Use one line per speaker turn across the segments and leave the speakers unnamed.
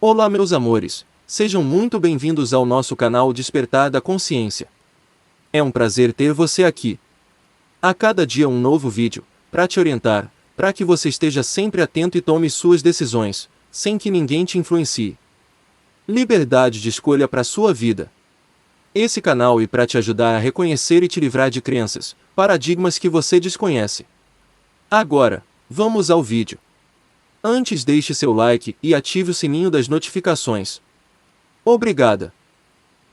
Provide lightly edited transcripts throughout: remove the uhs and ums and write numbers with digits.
Olá meus amores, sejam muito bem-vindos ao nosso canal Despertar da Consciência. É um prazer ter você aqui. A cada dia um novo vídeo, para te orientar, para que você esteja sempre atento e tome suas decisões, sem que ninguém te influencie. Liberdade de escolha para sua vida. Esse canal é para te ajudar a reconhecer e te livrar de crenças, paradigmas que você desconhece. Agora, vamos ao vídeo. Antes deixe seu like e ative o sininho das notificações. Obrigada.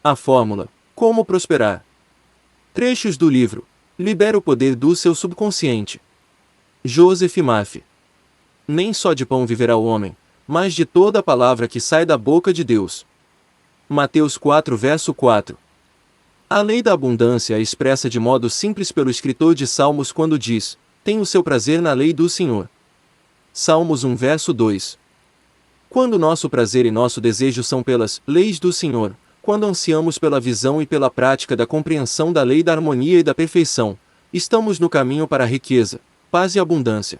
A fórmula: Como prosperar. Trechos do livro Libera o poder do seu subconsciente. Joseph Murphy. Nem só de pão viverá o homem, mas de toda a palavra que sai da boca de Deus. Mateus 4 verso 4. A lei da abundância é expressa de modo simples pelo escritor de Salmos quando diz: Tenho seu prazer na lei do Senhor. Salmos 1 verso 2. Quando nosso prazer e nosso desejo são pelas leis do Senhor, quando ansiamos pela visão e pela prática da compreensão da lei da harmonia e da perfeição, estamos no caminho para a riqueza, paz e abundância.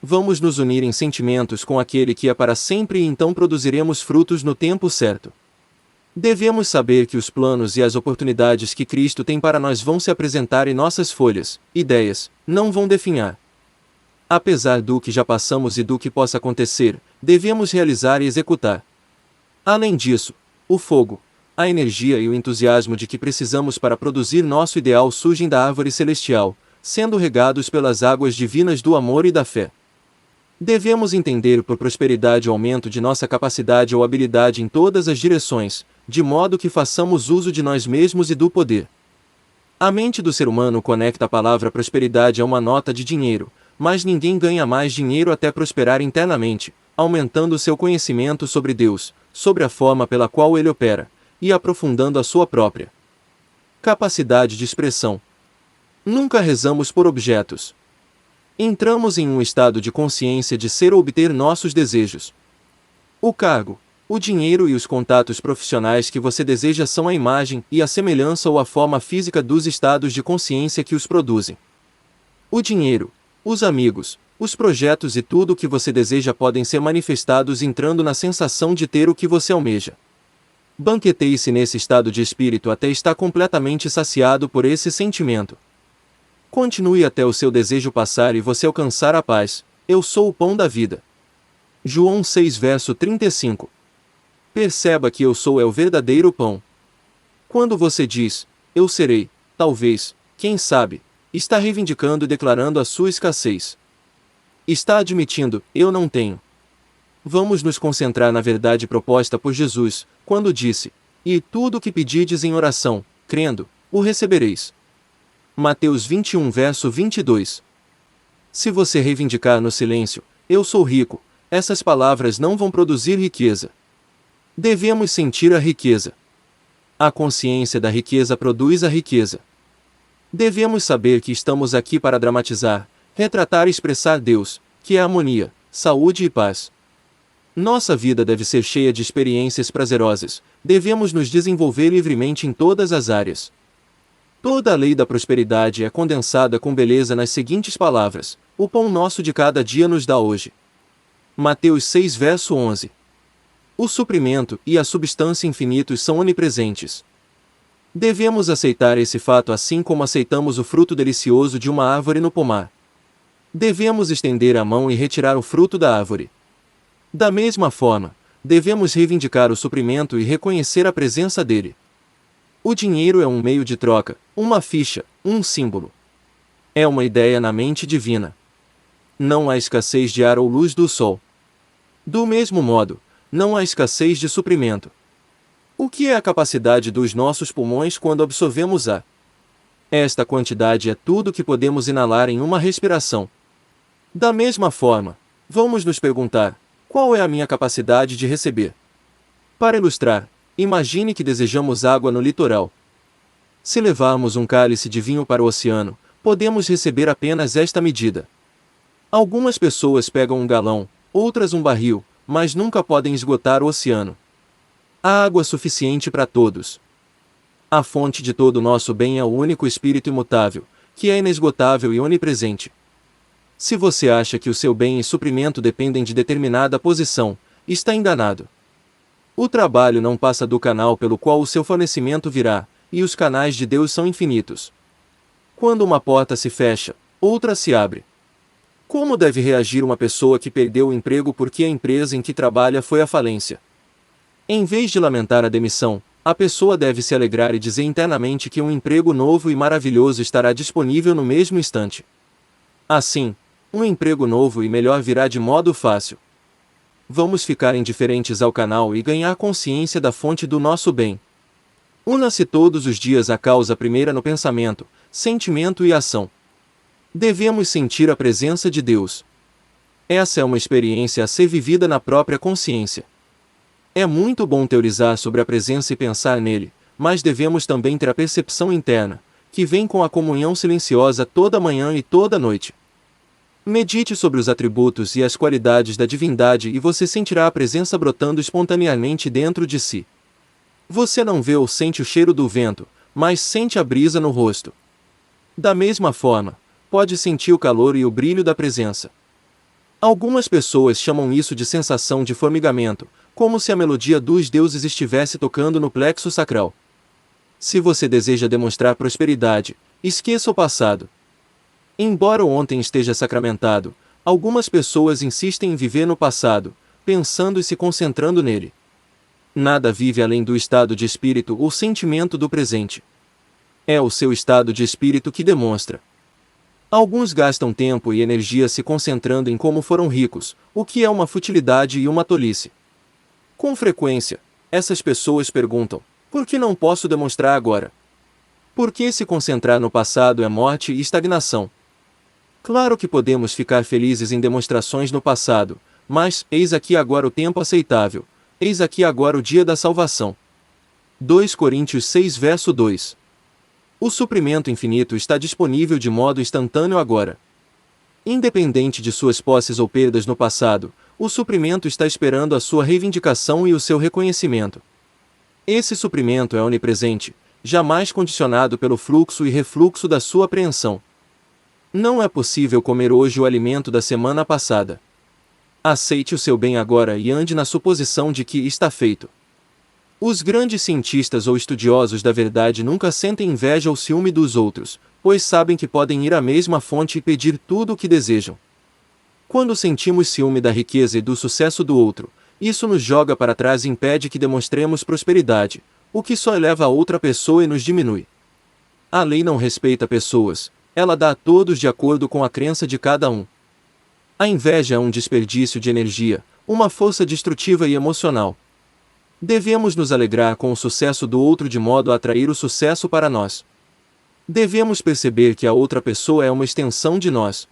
Vamos nos unir em sentimentos com aquele que é para sempre e então produziremos frutos no tempo certo. Devemos saber que os planos e as oportunidades que Cristo tem para nós vão se apresentar e nossas folhas, ideias, não vão definhar. Apesar do que já passamos e do que possa acontecer, devemos realizar e executar. Além disso, o fogo, a energia e o entusiasmo de que precisamos para produzir nosso ideal surgem da árvore celestial, sendo regados pelas águas divinas do amor e da fé. Devemos entender por prosperidade o aumento de nossa capacidade ou habilidade em todas as direções, de modo que façamos uso de nós mesmos e do poder. A mente do ser humano conecta a palavra prosperidade a uma nota de dinheiro, mas ninguém ganha mais dinheiro até prosperar internamente, aumentando seu conhecimento sobre Deus, sobre a forma pela qual ele opera, e aprofundando a sua própria capacidade de expressão. Nunca rezamos por objetos. Entramos em um estado de consciência de ser ou obter nossos desejos. O cargo, o dinheiro e os contatos profissionais que você deseja são a imagem e a semelhança ou a forma física dos estados de consciência que os produzem. O dinheiro, os amigos, os projetos e tudo o que você deseja podem ser manifestados entrando na sensação de ter o que você almeja. Banqueteie-se nesse estado de espírito até estar completamente saciado por esse sentimento. Continue até o seu desejo passar e você alcançar a paz. Eu sou o pão da vida. João 6 verso 35. Perceba que eu sou é o verdadeiro pão. Quando você diz, eu serei, talvez, quem sabe, está reivindicando e declarando a sua escassez. Está admitindo, eu não tenho. Vamos nos concentrar na verdade proposta por Jesus, quando disse, e tudo o que pedides em oração, crendo, o recebereis. Mateus 21 verso 22. Se você reivindicar no silêncio, eu sou rico, essas palavras não vão produzir riqueza. Devemos sentir a riqueza. A consciência da riqueza produz a riqueza. Devemos saber que estamos aqui para dramatizar, retratar e expressar Deus, que é harmonia, saúde e paz. Nossa vida deve ser cheia de experiências prazerosas, devemos nos desenvolver livremente em todas as áreas. Toda a lei da prosperidade é condensada com beleza nas seguintes palavras: o pão nosso de cada dia nos dá hoje. Mateus 6 verso 11. O suprimento e a substância infinitos são onipresentes. Devemos aceitar esse fato assim como aceitamos o fruto delicioso de uma árvore no pomar. Devemos estender a mão e retirar o fruto da árvore. Da mesma forma, devemos reivindicar o suprimento e reconhecer a presença dele. O dinheiro é um meio de troca, uma ficha, um símbolo. É uma ideia na mente divina. Não há escassez de ar ou luz do sol. Do mesmo modo, não há escassez de suprimento. O que é a capacidade dos nossos pulmões quando absorvemos ar? Esta quantidade é tudo que podemos inalar em uma respiração. Da mesma forma, vamos nos perguntar, qual é a minha capacidade de receber? Para ilustrar, imagine que desejamos água no litoral. Se levarmos um cálice de vinho para o oceano, podemos receber apenas esta medida. Algumas pessoas pegam um galão, outras um barril, mas nunca podem esgotar o oceano. Há água suficiente para todos. A fonte de todo o nosso bem é o único Espírito imutável, que é inesgotável e onipresente. Se você acha que o seu bem e suprimento dependem de determinada posição, está enganado. O trabalho não passa do canal pelo qual o seu fornecimento virá, e os canais de Deus são infinitos. Quando uma porta se fecha, outra se abre. Como deve reagir uma pessoa que perdeu o emprego porque a empresa em que trabalha foi à falência? Em vez de lamentar a demissão, a pessoa deve se alegrar e dizer internamente que um emprego novo e maravilhoso estará disponível no mesmo instante. Assim, um emprego novo e melhor virá de modo fácil. Vamos ficar indiferentes ao canal e ganhar consciência da fonte do nosso bem. Una-se todos os dias à causa primeira no pensamento, sentimento e ação. Devemos sentir a presença de Deus. Essa é uma experiência a ser vivida na própria consciência. É muito bom teorizar sobre a presença e pensar nele, mas devemos também ter a percepção interna, que vem com a comunhão silenciosa toda manhã e toda noite. Medite sobre os atributos e as qualidades da divindade e você sentirá a presença brotando espontaneamente dentro de si. Você não vê ou sente o cheiro do vento, mas sente a brisa no rosto. Da mesma forma, pode sentir o calor e o brilho da presença. Algumas pessoas chamam isso de sensação de formigamento, como se a melodia dos deuses estivesse tocando no plexo sacral. Se você deseja demonstrar prosperidade, esqueça o passado. Embora o ontem esteja sacramentado, algumas pessoas insistem em viver no passado, pensando e se concentrando nele. Nada vive além do estado de espírito ou sentimento do presente. É o seu estado de espírito que demonstra. Alguns gastam tempo e energia se concentrando em como foram ricos, o que é uma futilidade e uma tolice. Com frequência, essas pessoas perguntam: por que não posso demonstrar agora? Por que se concentrar no passado é morte e estagnação? Claro que podemos ficar felizes em demonstrações no passado, mas eis aqui agora o tempo aceitável, eis aqui agora o dia da salvação. 2 Coríntios 6 verso 2. O suprimento infinito está disponível de modo instantâneo agora. Independente de suas posses ou perdas no passado, o suprimento está esperando a sua reivindicação e o seu reconhecimento. Esse suprimento é onipresente, jamais condicionado pelo fluxo e refluxo da sua apreensão. Não é possível comer hoje o alimento da semana passada. Aceite o seu bem agora e ande na suposição de que está feito. Os grandes cientistas ou estudiosos da verdade nunca sentem inveja ou ciúme dos outros, pois sabem que podem ir à mesma fonte e pedir tudo o que desejam. Quando sentimos ciúme da riqueza e do sucesso do outro, isso nos joga para trás e impede que demonstremos prosperidade, o que só eleva a outra pessoa e nos diminui. A lei não respeita pessoas, ela dá a todos de acordo com a crença de cada um. A inveja é um desperdício de energia, uma força destrutiva e emocional. Devemos nos alegrar com o sucesso do outro de modo a atrair o sucesso para nós. Devemos perceber que a outra pessoa é uma extensão de nós.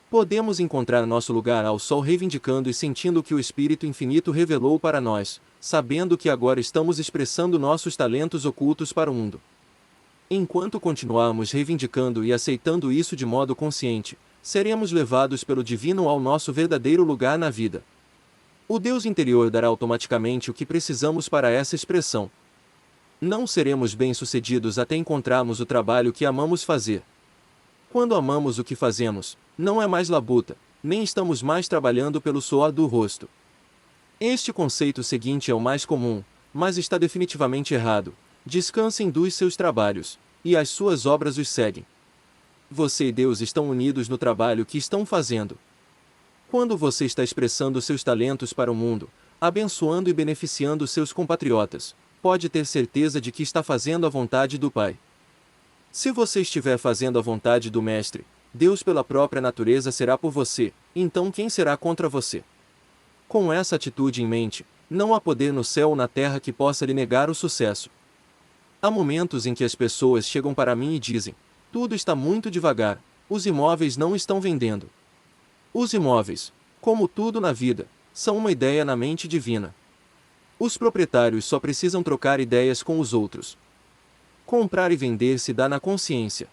Podemos encontrar nosso lugar ao sol reivindicando e sentindo o que o Espírito Infinito revelou para nós, sabendo que agora estamos expressando nossos talentos ocultos para o mundo. Enquanto continuarmos reivindicando e aceitando isso de modo consciente, seremos levados pelo Divino ao nosso verdadeiro lugar na vida. O Deus interior dará automaticamente o que precisamos para essa expressão. Não seremos bem-sucedidos até encontrarmos o trabalho que amamos fazer. Quando amamos o que fazemos, não é mais labuta, nem estamos mais trabalhando pelo suor do rosto. Este conceito seguinte é o mais comum, mas está definitivamente errado. Descansem dos seus trabalhos, e as suas obras os seguem. Você e Deus estão unidos no trabalho que estão fazendo. Quando você está expressando seus talentos para o mundo, abençoando e beneficiando seus compatriotas, pode ter certeza de que está fazendo a vontade do Pai. Se você estiver fazendo a vontade do Mestre, Deus pela própria natureza será por você, então quem será contra você? Com essa atitude em mente, não há poder no céu ou na terra que possa lhe negar o sucesso. Há momentos em que as pessoas chegam para mim e dizem: tudo está muito devagar, os imóveis não estão vendendo. Os imóveis, como tudo na vida, são uma ideia na mente divina. Os proprietários só precisam trocar ideias com os outros. Comprar e vender se dá na consciência.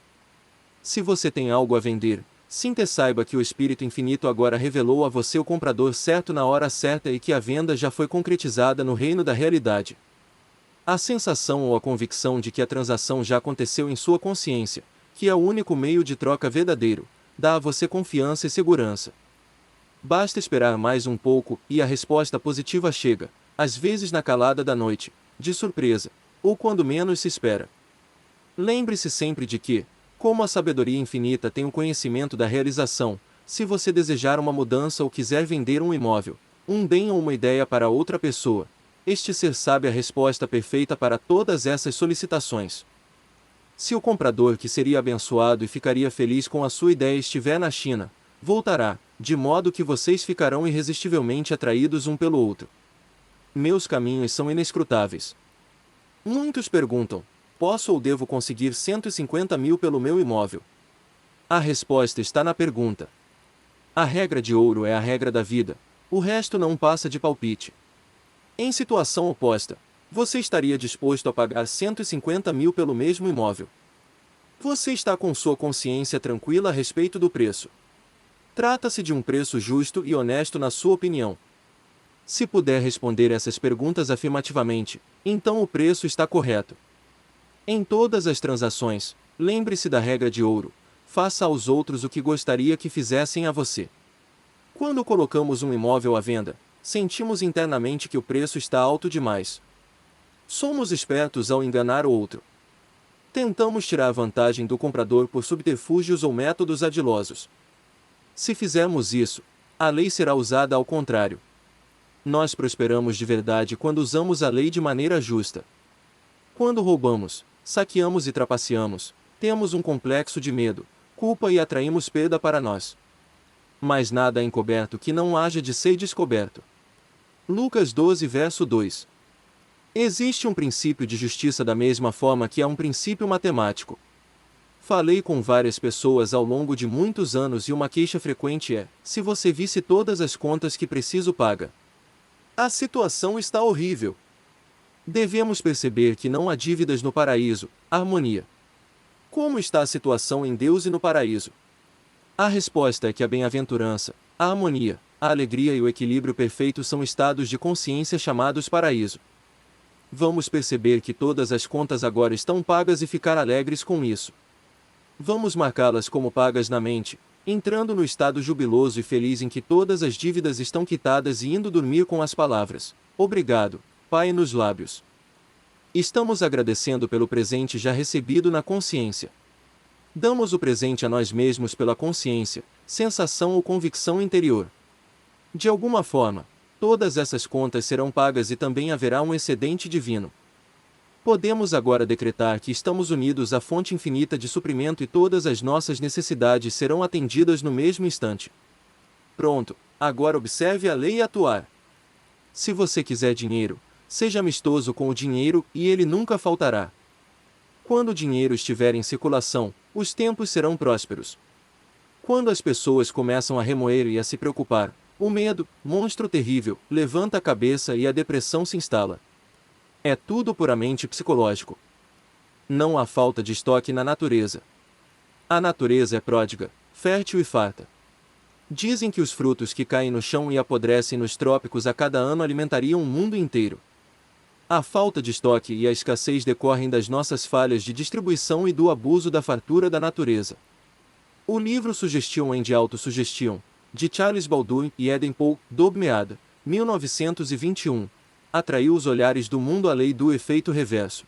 Se você tem algo a vender, sinta e saiba que o Espírito Infinito agora revelou a você o comprador certo na hora certa e que a venda já foi concretizada no reino da realidade. A sensação ou a convicção de que a transação já aconteceu em sua consciência, que é o único meio de troca verdadeiro, dá a você confiança e segurança. Basta esperar mais um pouco e a resposta positiva chega, às vezes na calada da noite, de surpresa, ou quando menos se espera. Lembre-se sempre de que, como a sabedoria infinita tem o conhecimento da realização, se você desejar uma mudança ou quiser vender um imóvel, um bem ou uma ideia para outra pessoa, este ser sabe a resposta perfeita para todas essas solicitações. Se o comprador que seria abençoado e ficaria feliz com a sua ideia estiver na China, voltará, de modo que vocês ficarão irresistivelmente atraídos um pelo outro. Meus caminhos são inescrutáveis. Muitos perguntam: posso ou devo conseguir 150 mil pelo meu imóvel? A resposta está na pergunta. A regra de ouro é a regra da vida, o resto não passa de palpite. Em situação oposta, você estaria disposto a pagar 150 mil pelo mesmo imóvel? Você está com sua consciência tranquila a respeito do preço? Trata-se de um preço justo e honesto na sua opinião? Se puder responder essas perguntas afirmativamente, então o preço está correto. Em todas as transações, lembre-se da regra de ouro: faça aos outros o que gostaria que fizessem a você. Quando colocamos um imóvel à venda, sentimos internamente que o preço está alto demais. Somos espertos ao enganar o outro. Tentamos tirar vantagem do comprador por subterfúgios ou métodos ardilosos. Se fizermos isso, a lei será usada ao contrário. Nós prosperamos de verdade quando usamos a lei de maneira justa. Quando roubamos, saqueamos e trapaceamos, temos um complexo de medo, culpa e atraímos perda para nós. Mas nada é encoberto que não haja de ser descoberto. Lucas 12, verso 2. Existe um princípio de justiça da mesma forma que há um princípio matemático. Falei com várias pessoas ao longo de muitos anos e uma queixa frequente é: se você visse todas as contas que preciso paga. A situação está horrível. Devemos perceber que não há dívidas no paraíso, harmonia. Como está a situação em Deus e no paraíso? A resposta é que a bem-aventurança, a harmonia, a alegria e o equilíbrio perfeito são estados de consciência chamados paraíso. Vamos perceber que todas as contas agora estão pagas e ficar alegres com isso. Vamos marcá-las como pagas na mente, entrando no estado jubiloso e feliz em que todas as dívidas estão quitadas e indo dormir com as palavras: obrigado, Pai, nos lábios. Estamos agradecendo pelo presente já recebido na consciência. Damos o presente a nós mesmos pela consciência, sensação ou convicção interior. De alguma forma, todas essas contas serão pagas e também haverá um excedente divino. Podemos agora decretar que estamos unidos à fonte infinita de suprimento e todas as nossas necessidades serão atendidas no mesmo instante. Pronto, agora observe a lei e atuar. Se você quiser dinheiro, seja amistoso com o dinheiro e ele nunca faltará. Quando o dinheiro estiver em circulação, os tempos serão prósperos. Quando as pessoas começam a remoer e a se preocupar, o medo, monstro terrível, levanta a cabeça e a depressão se instala. É tudo puramente psicológico. Não há falta de estoque na natureza. A natureza é pródiga, fértil e farta. Dizem que os frutos que caem no chão e apodrecem nos trópicos a cada ano alimentariam o mundo inteiro. A falta de estoque e a escassez decorrem das nossas falhas de distribuição e do abuso da fartura da natureza. O livro Suggestion and Autosuggestion, de Charles Baldwin e Eden Paul, Dobmeada, 1921, atraiu os olhares do mundo à lei do efeito reverso.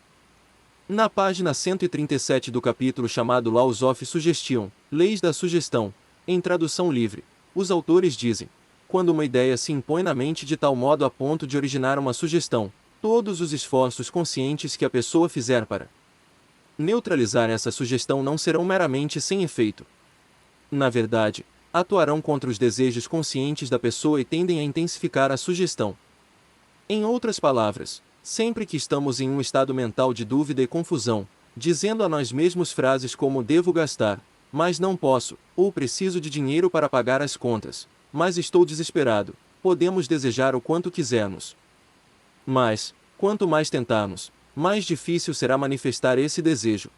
Na página 137 do capítulo chamado Laws of Suggestion, Leis da Sugestão, em tradução livre, os autores dizem: quando uma ideia se impõe na mente de tal modo a ponto de originar uma sugestão, todos os esforços conscientes que a pessoa fizer para neutralizar essa sugestão não serão meramente sem efeito. Na verdade, atuarão contra os desejos conscientes da pessoa e tendem a intensificar a sugestão. Em outras palavras, sempre que estamos em um estado mental de dúvida e confusão, dizendo a nós mesmos frases como devo gastar, mas não posso, ou preciso de dinheiro para pagar as contas, mas estou desesperado, podemos desejar o quanto quisermos. Mas, quanto mais tentarmos, mais difícil será manifestar esse desejo.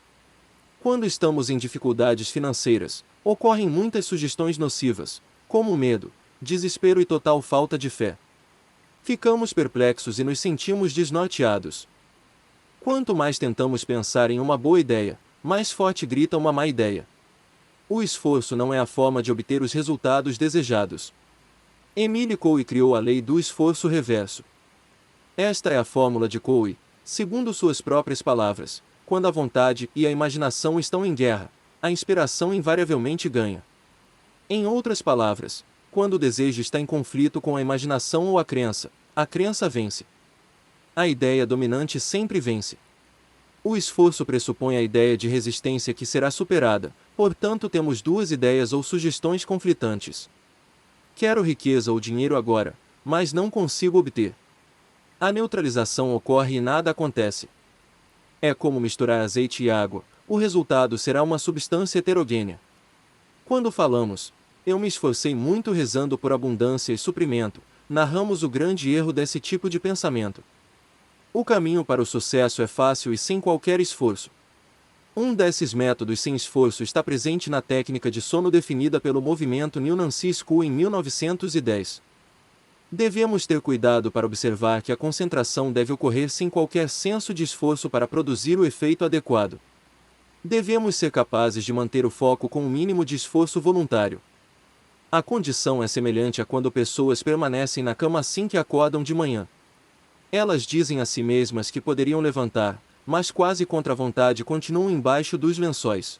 Quando estamos em dificuldades financeiras, ocorrem muitas sugestões nocivas, como medo, desespero e total falta de fé. Ficamos perplexos e nos sentimos desnorteados. Quanto mais tentamos pensar em uma boa ideia, mais forte grita uma má ideia. O esforço não é a forma de obter os resultados desejados. Emile Coué criou a lei do esforço reverso. Esta é a fórmula de Cowie, segundo suas próprias palavras: quando a vontade e a imaginação estão em guerra, a inspiração invariavelmente ganha. Em outras palavras, quando o desejo está em conflito com a imaginação ou a crença vence. A ideia dominante sempre vence. O esforço pressupõe a ideia de resistência que será superada, portanto temos duas ideias ou sugestões conflitantes. Quero riqueza ou dinheiro agora, mas não consigo obter. A neutralização ocorre e nada acontece. É como misturar azeite e água, o resultado será uma substância heterogênea. Quando falamos, eu me esforcei muito rezando por abundância e suprimento, narramos o grande erro desse tipo de pensamento. O caminho para o sucesso é fácil e sem qualquer esforço. Um desses métodos sem esforço está presente na técnica de sono definida pelo movimento New Nancy School em 1910. Devemos ter cuidado para observar que a concentração deve ocorrer sem qualquer senso de esforço para produzir o efeito adequado. Devemos ser capazes de manter o foco com um mínimo de esforço voluntário. A condição é semelhante a quando pessoas permanecem na cama assim que acordam de manhã. Elas dizem a si mesmas que poderiam levantar, mas quase contra a vontade continuam embaixo dos lençóis.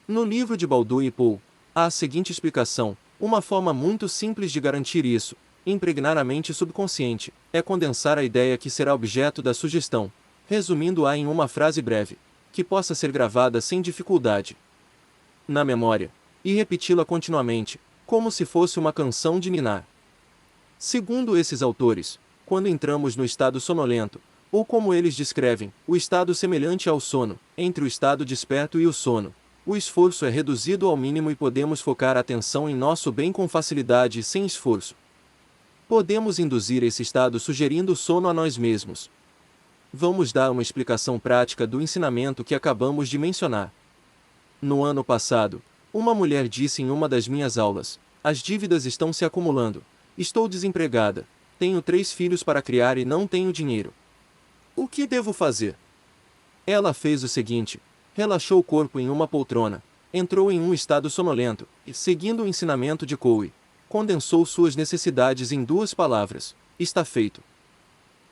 No livro de Baldwin e Poole, há a seguinte explicação: uma forma muito simples de garantir isso, impregnar a mente subconsciente, é condensar a ideia que será objeto da sugestão, resumindo-a em uma frase breve, que possa ser gravada sem dificuldade na memória, e repeti-la continuamente, como se fosse uma canção de ninar. Segundo esses autores, quando entramos no estado sonolento, ou como eles descrevem, o estado semelhante ao sono, entre o estado desperto e o sono, o esforço é reduzido ao mínimo e podemos focar a atenção em nosso bem com facilidade e sem esforço. Podemos induzir esse estado sugerindo o sono a nós mesmos. Vamos dar uma explicação prática do ensinamento que acabamos de mencionar. No ano passado, uma mulher disse em uma das minhas aulas: as dívidas estão se acumulando, estou desempregada, tenho 3 filhos para criar e não tenho dinheiro. O que devo fazer? Ela fez o seguinte: relaxou o corpo em uma poltrona, entrou em um estado sonolento, e, seguindo o ensinamento de Cowie, condensou suas necessidades em 2 palavras: está feito.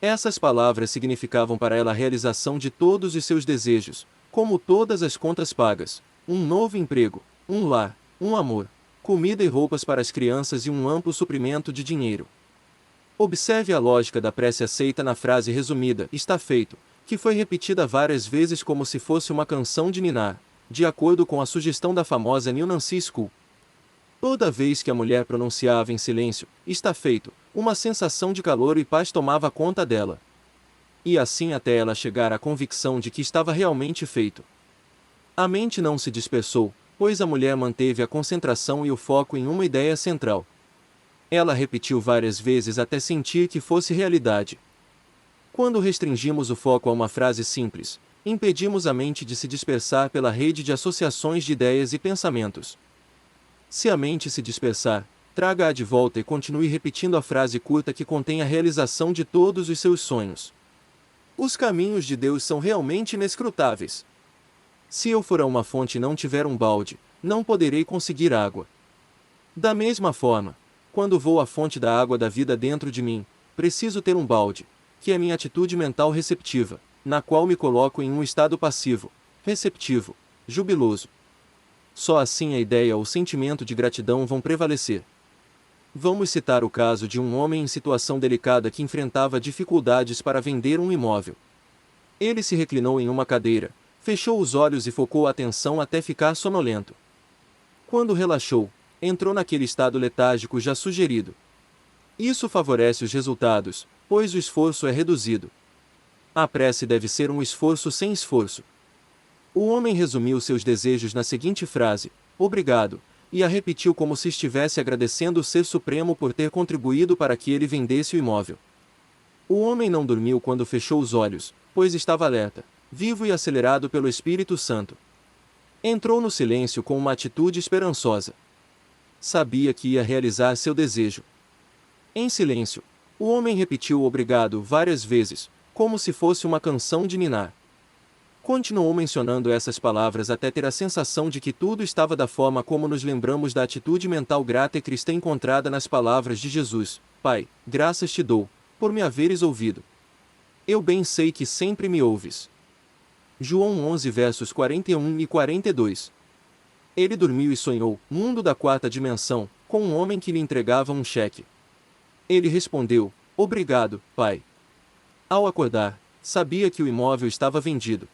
Essas palavras significavam para ela a realização de todos os seus desejos, como todas as contas pagas, um novo emprego, um lar, um amor, comida e roupas para as crianças e um amplo suprimento de dinheiro. Observe a lógica da prece aceita na frase resumida, está feito, que foi repetida várias vezes como se fosse uma canção de ninar, de acordo com a sugestão da famosa New Nancy School. Toda vez que a mulher pronunciava em silêncio, está feito, uma sensação de calor e paz tomava conta dela. E assim até ela chegar à convicção de que estava realmente feito. A mente não se dispersou, pois a mulher manteve a concentração e o foco em uma ideia central. Ela repetiu várias vezes até sentir que fosse realidade. Quando restringimos o foco a uma frase simples, impedimos a mente de se dispersar pela rede de associações de ideias e pensamentos. Se a mente se dispersar, traga-a de volta e continue repetindo a frase curta que contém a realização de todos os seus sonhos. Os caminhos de Deus são realmente inescrutáveis. Se eu for a uma fonte e não tiver um balde, não poderei conseguir água. Da mesma forma, quando vou à fonte da água da vida dentro de mim, preciso ter um balde, que é minha atitude mental receptiva, na qual me coloco em um estado passivo, receptivo, jubiloso. Só assim a ideia ou sentimento de gratidão vão prevalecer. Vamos citar o caso de um homem em situação delicada que enfrentava dificuldades para vender um imóvel. Ele se reclinou em uma cadeira, fechou os olhos e focou a atenção até ficar sonolento. Quando relaxou, entrou naquele estado letárgico já sugerido. Isso favorece os resultados, pois o esforço é reduzido. A prece deve ser um esforço sem esforço. O homem resumiu seus desejos na seguinte frase: obrigado, e a repetiu como se estivesse agradecendo o Ser Supremo por ter contribuído para que ele vendesse o imóvel. O homem não dormiu quando fechou os olhos, pois estava alerta, vivo e acelerado pelo Espírito Santo. Entrou no silêncio com uma atitude esperançosa. Sabia que ia realizar seu desejo. Em silêncio, o homem repetiu obrigado várias vezes, como se fosse uma canção de ninar. Continuou mencionando essas palavras até ter a sensação de que tudo estava da forma como nos lembramos da atitude mental grata e cristã encontrada nas palavras de Jesus: Pai, graças te dou, por me haveres ouvido. Eu bem sei que sempre me ouves. João 11 versos 41 e 42. Ele dormiu e sonhou, mundo da quarta dimensão, com um homem que lhe entregava um cheque. Ele respondeu, obrigado, pai. Ao acordar, sabia que o imóvel estava vendido.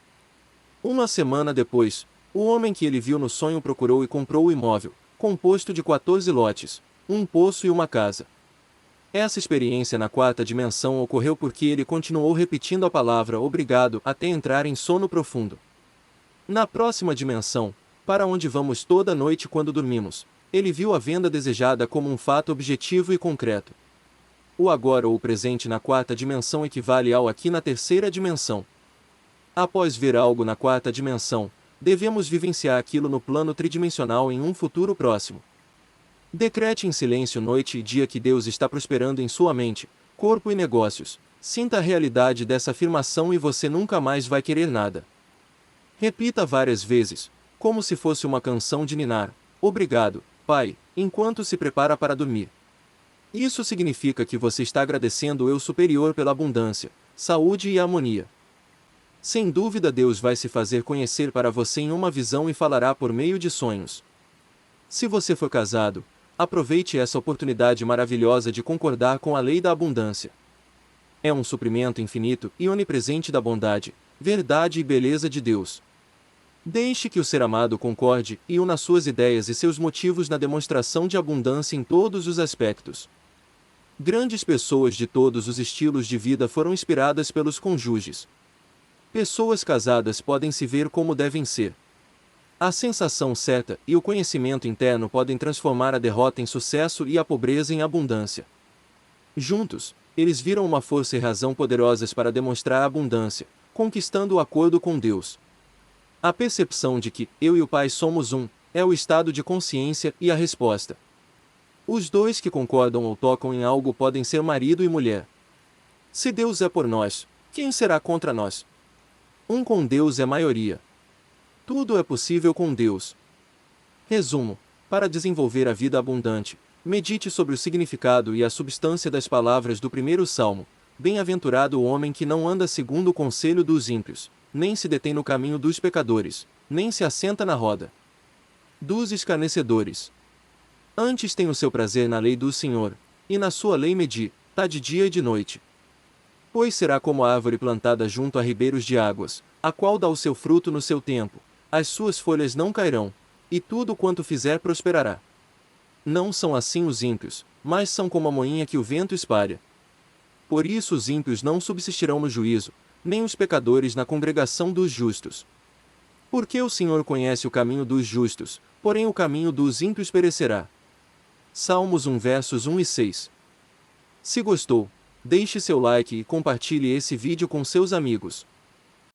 Uma semana depois, o homem que ele viu no sonho procurou e comprou o imóvel, composto de 14 lotes, um poço e uma casa. Essa experiência na quarta dimensão ocorreu porque ele continuou repetindo a palavra obrigado até entrar em sono profundo. Na próxima dimensão, para onde vamos toda noite quando dormimos, ele viu a venda desejada como um fato objetivo e concreto. O agora ou o presente na quarta dimensão equivale ao aqui na terceira dimensão. Após ver algo na quarta dimensão, devemos vivenciar aquilo no plano tridimensional em um futuro próximo. Decrete em silêncio noite e dia que Deus está prosperando em sua mente, corpo e negócios. Sinta a realidade dessa afirmação e você nunca mais vai querer nada. Repita várias vezes, como se fosse uma canção de ninar, obrigado, pai, enquanto se prepara para dormir. Isso significa que você está agradecendo o eu superior pela abundância, saúde e harmonia. Sem dúvida Deus vai se fazer conhecer para você em uma visão e falará por meio de sonhos. Se você for casado, aproveite essa oportunidade maravilhosa de concordar com a lei da abundância. É um suprimento infinito e onipresente da bondade, verdade e beleza de Deus. Deixe que o ser amado concorde e una suas ideias e seus motivos na demonstração de abundância em todos os aspectos. Grandes pessoas de todos os estilos de vida foram inspiradas pelos cônjuges. Pessoas casadas podem se ver como devem ser. A sensação certa e o conhecimento interno podem transformar a derrota em sucesso e a pobreza em abundância. Juntos, eles viram uma força e razão poderosas para demonstrar a abundância, conquistando o acordo com Deus. A percepção de que eu e o Pai somos um é o estado de consciência e a resposta. Os dois que concordam ou tocam em algo podem ser marido e mulher. Se Deus é por nós, quem será contra nós? Um com Deus é maioria. Tudo é possível com Deus. Resumo: para desenvolver a vida abundante, medite sobre o significado e a substância das palavras do primeiro salmo. Bem-aventurado o homem que não anda segundo o conselho dos ímpios, nem se detém no caminho dos pecadores, nem se assenta na roda dos escarnecedores. Antes tem o seu prazer na lei do Senhor, e na sua lei medita de dia e de noite. Pois será como a árvore plantada junto a ribeiros de águas, a qual dá o seu fruto no seu tempo, as suas folhas não cairão, e tudo quanto fizer prosperará. Não são assim os ímpios, mas são como a moinha que o vento espalha. Por isso os ímpios não subsistirão no juízo, nem os pecadores na congregação dos justos. Porque o Senhor conhece o caminho dos justos, porém o caminho dos ímpios perecerá. Salmos 1 versos 1 e 6. Se gostou, deixe seu like e compartilhe esse vídeo com seus amigos.